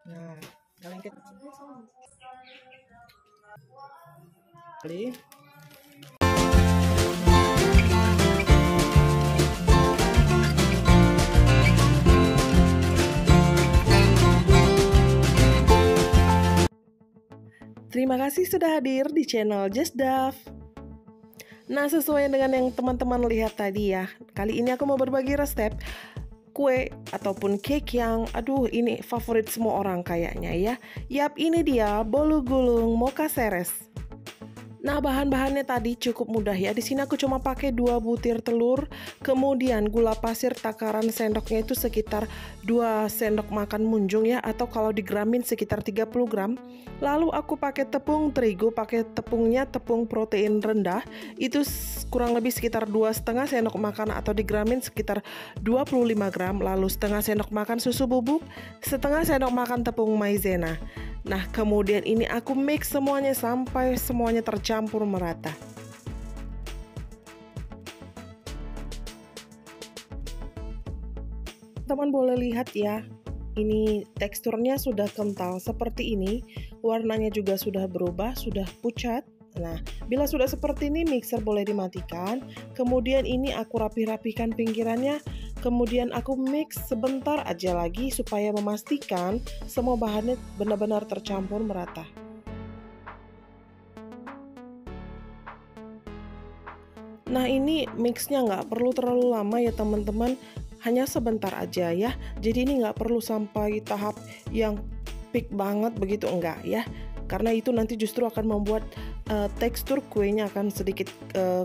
Nah, kalian kali. Terima kasih sudah hadir di channel Just Daf. Nah, sesuai dengan yang teman-teman lihat tadi ya, kali ini aku mau berbagi resep kue ataupun cake yang ini favorit semua orang kayaknya ya. Yap, ini dia bolu gulung mocha ceres. Nah, bahan-bahannya tadi cukup mudah ya. Di sini aku cuma pakai 2 butir telur, kemudian gula pasir takaran sendoknya itu sekitar 2 sendok makan munjung ya, atau kalau digramin sekitar 30 gram. Lalu aku pakai tepung terigu, pakai tepungnya tepung protein rendah, itu kurang lebih sekitar 2,5 sendok makan atau digramin sekitar 25 gram. Lalu setengah sendok makan susu bubuk, setengah sendok makan tepung maizena. Nah, kemudian ini aku mix semuanya sampai semuanya tercampur merata. Teman boleh lihat ya, ini teksturnya sudah kental seperti ini, warnanya juga sudah berubah, sudah pucat. Nah, bila sudah seperti ini, mixer boleh dimatikan. Kemudian ini aku rapi-rapikan pinggirannya. Kemudian aku mix sebentar aja lagi supaya memastikan semua bahannya benar-benar tercampur merata. Nah, ini mixnya nggak perlu terlalu lama ya teman-teman, hanya sebentar aja ya. Jadi ini nggak perlu sampai tahap yang peak banget begitu, enggak ya. Karena itu nanti justru akan membuat tekstur kuenya akan sedikit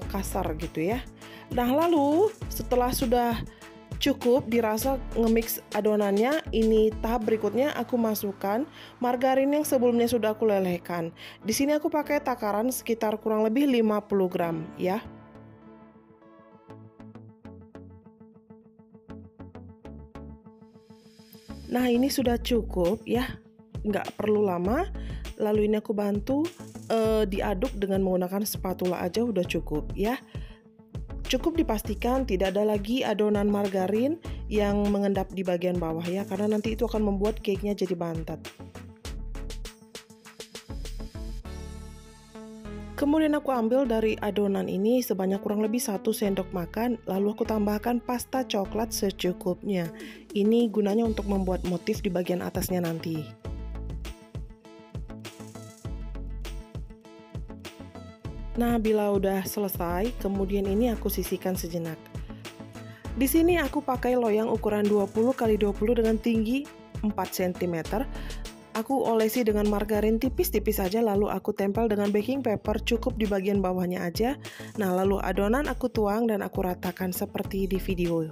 kasar gitu ya. Nah, lalu setelah sudah cukup dirasa nge-mix adonannya, ini tahap berikutnya aku masukkan margarin yang sebelumnya sudah aku lelehkan. Di sini aku pakai takaran sekitar kurang lebih 50 gram ya. Nah, ini sudah cukup ya, nggak perlu lama. Lalu ini aku bantu diaduk dengan menggunakan spatula aja udah cukup ya. Cukup dipastikan tidak ada lagi adonan margarin yang mengendap di bagian bawah ya, karena nanti itu akan membuat cake-nya jadi bantat. Kemudian aku ambil dari adonan ini sebanyak kurang lebih 1 sendok makan, lalu aku tambahkan pasta coklat secukupnya. Ini gunanya untuk membuat motif di bagian atasnya nanti. Nah, bila udah selesai, kemudian ini aku sisihkan sejenak. Di sini aku pakai loyang ukuran 20 x 20 dengan tinggi 4 cm. Aku olesi dengan margarin tipis-tipis saja, lalu aku tempel dengan baking paper cukup di bagian bawahnya aja. Nah, lalu adonan aku tuang dan aku ratakan seperti di video.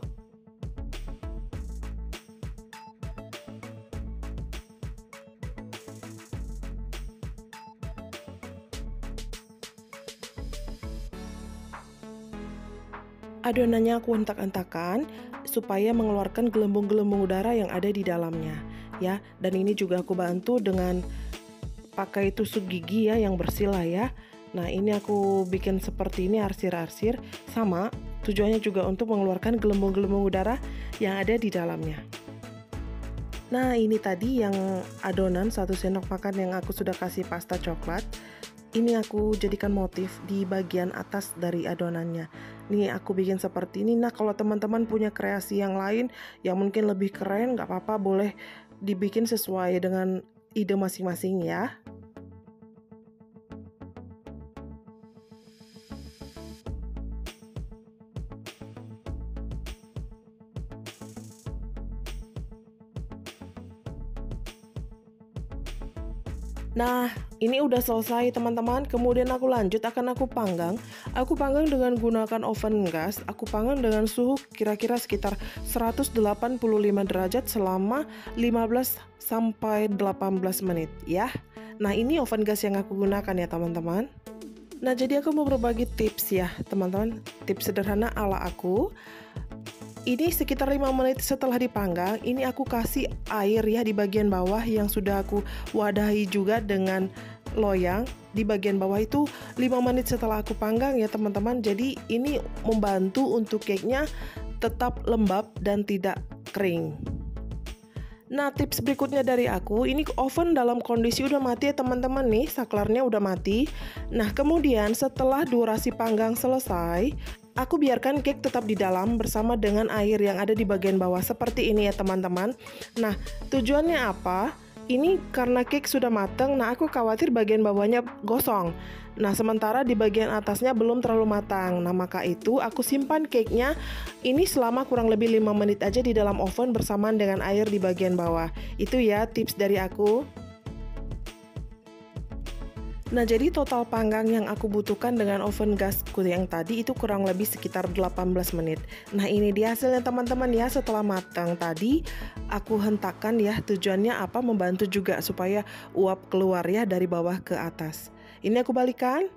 Adonannya aku hentak-hentakan supaya mengeluarkan gelembung-gelembung udara yang ada di dalamnya ya. Dan ini juga aku bantu dengan pakai tusuk gigi ya yang bersih lah ya. Nah, ini aku bikin seperti ini arsir-arsir, sama tujuannya juga untuk mengeluarkan gelembung-gelembung udara yang ada di dalamnya. Nah, ini tadi yang adonan 1 sendok makan yang aku sudah kasih pasta coklat. Ini aku jadikan motif di bagian atas dari adonannya. Nih aku bikin seperti ini. Nah, kalau teman-teman punya kreasi yang lain yang mungkin lebih keren, nggak apa-apa, boleh dibikin sesuai dengan ide masing-masing ya. Nah, ini udah selesai teman-teman. Kemudian aku lanjut, akan aku panggang. Aku panggang dengan gunakan oven gas. Aku panggang dengan suhu kira-kira sekitar 185 derajat selama 15 sampai 18 menit ya. Nah, ini oven gas yang aku gunakan ya teman-teman. Nah, jadi aku mau berbagi tips ya teman-teman. Tips sederhana ala aku. Ini sekitar 5 menit setelah dipanggang, ini aku kasih air ya di bagian bawah yang sudah aku wadahi juga dengan loyang. Di bagian bawah itu 5 menit setelah aku panggang ya teman-teman. Jadi ini membantu untuk cake-nya tetap lembab dan tidak kering. Nah, tips berikutnya dari aku, ini oven dalam kondisi udah mati ya teman-teman nih, saklarnya udah mati. Nah, kemudian setelah durasi panggang selesai, aku biarkan cake tetap di dalam bersama dengan air yang ada di bagian bawah seperti ini ya teman-teman. Nah, tujuannya apa? Ini karena cake sudah matang, nah aku khawatir bagian bawahnya gosong. Nah, sementara di bagian atasnya belum terlalu matang. Nah, maka itu aku simpan cake-nya ini selama kurang lebih 5 menit aja di dalam oven bersamaan dengan air di bagian bawah. Itu ya tips dari aku. Nah, jadi total panggang yang aku butuhkan dengan oven gasku yang tadi itu kurang lebih sekitar 18 menit. Nah, ini dia hasilnya teman-teman ya setelah matang tadi. Aku hentakkan ya, tujuannya apa? Membantu juga supaya uap keluar ya dari bawah ke atas. Ini aku balikan.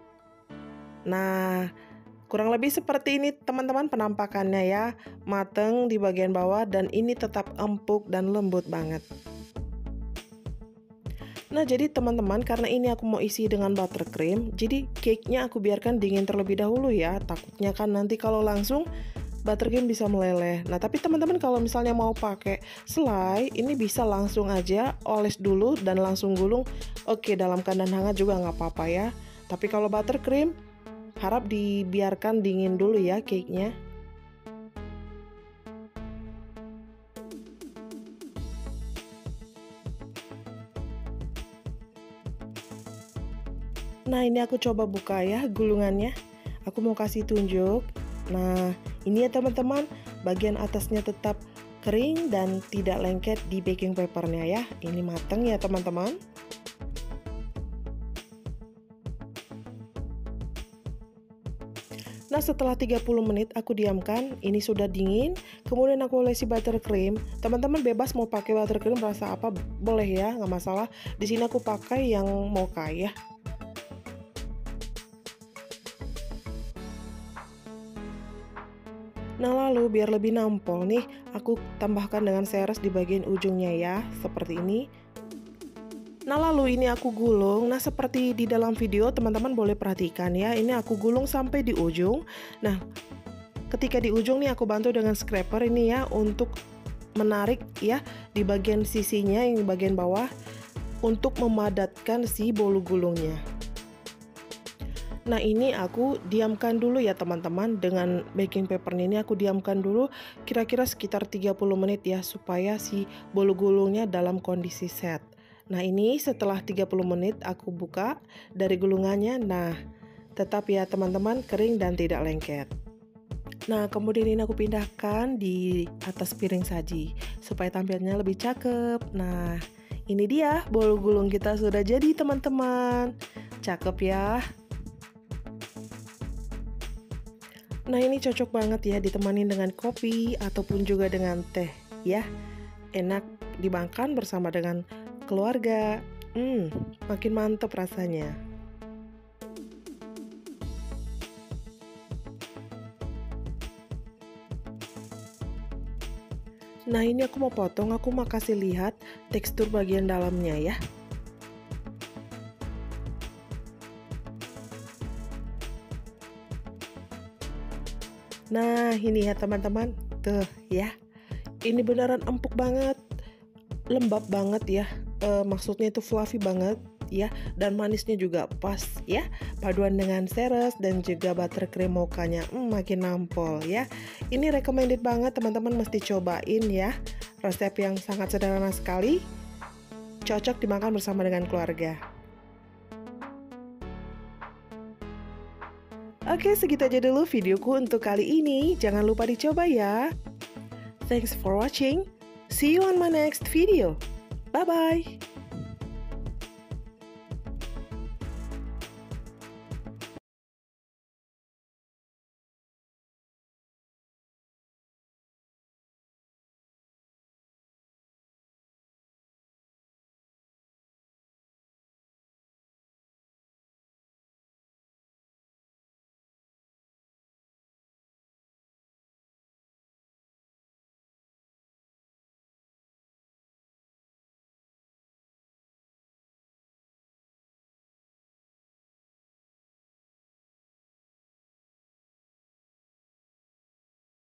Nah, kurang lebih seperti ini teman-teman penampakannya ya. Mateng di bagian bawah dan ini tetap empuk dan lembut banget. Nah, jadi teman-teman, karena ini aku mau isi dengan buttercream, jadi cake-nya aku biarkan dingin terlebih dahulu ya. Takutnya kan nanti kalau langsung buttercream bisa meleleh. Nah, tapi teman-teman kalau misalnya mau pakai selai, ini bisa langsung aja oles dulu dan langsung gulung. Oke, dalam keadaan hangat juga nggak apa-apa ya. Tapi kalau buttercream, harap dibiarkan dingin dulu ya cake-nya. Nah, ini aku coba buka ya gulungannya. Aku mau kasih tunjuk. Nah, ini ya teman-teman, bagian atasnya tetap kering dan tidak lengket di baking papernya ya. Ini matang ya teman-teman. Nah, setelah 30 menit aku diamkan, ini sudah dingin. Kemudian aku olesi buttercream. Teman-teman bebas mau pakai buttercream rasa apa boleh ya, nggak masalah. Di sini aku pakai yang mocha ya. Nah, lalu biar lebih nampol nih, aku tambahkan dengan seres di bagian ujungnya ya, seperti ini. Nah, lalu ini aku gulung. Nah, seperti di dalam video, teman-teman boleh perhatikan ya, ini aku gulung sampai di ujung. Nah, ketika di ujung nih aku bantu dengan scraper ini ya, untuk menarik ya di bagian sisinya, yang di bagian bawah, untuk memadatkan si bolu gulungnya. Nah, ini aku diamkan dulu ya teman-teman. Dengan baking paper ini aku diamkan dulu kira-kira sekitar 30 menit ya, supaya si bolu gulungnya dalam kondisi set. Nah, ini setelah 30 menit aku buka dari gulungannya. Nah, tetap ya teman-teman kering dan tidak lengket. Nah, kemudian ini aku pindahkan di atas piring saji supaya tampilnya lebih cakep. Nah, ini dia bolu gulung kita sudah jadi teman-teman. Cakep ya. Nah, ini cocok banget ya ditemani dengan kopi ataupun juga dengan teh ya. Enak dimakan bersama dengan keluarga. Makin mantep rasanya. Nah, ini aku mau potong, aku mau kasih lihat tekstur bagian dalamnya ya. Nah, ini ya teman-teman, tuh ya, ini beneran empuk banget, lembab banget ya, maksudnya itu fluffy banget ya, dan manisnya juga pas ya, paduan dengan seres dan juga buttercream mochanya, makin nampol ya. Ini recommended banget, teman-teman mesti cobain ya, resep yang sangat sederhana sekali, cocok dimakan bersama dengan keluarga. Oke, segitu aja dulu videoku untuk kali ini. Jangan lupa dicoba ya. Thanks for watching. See you on my next video. Bye-bye.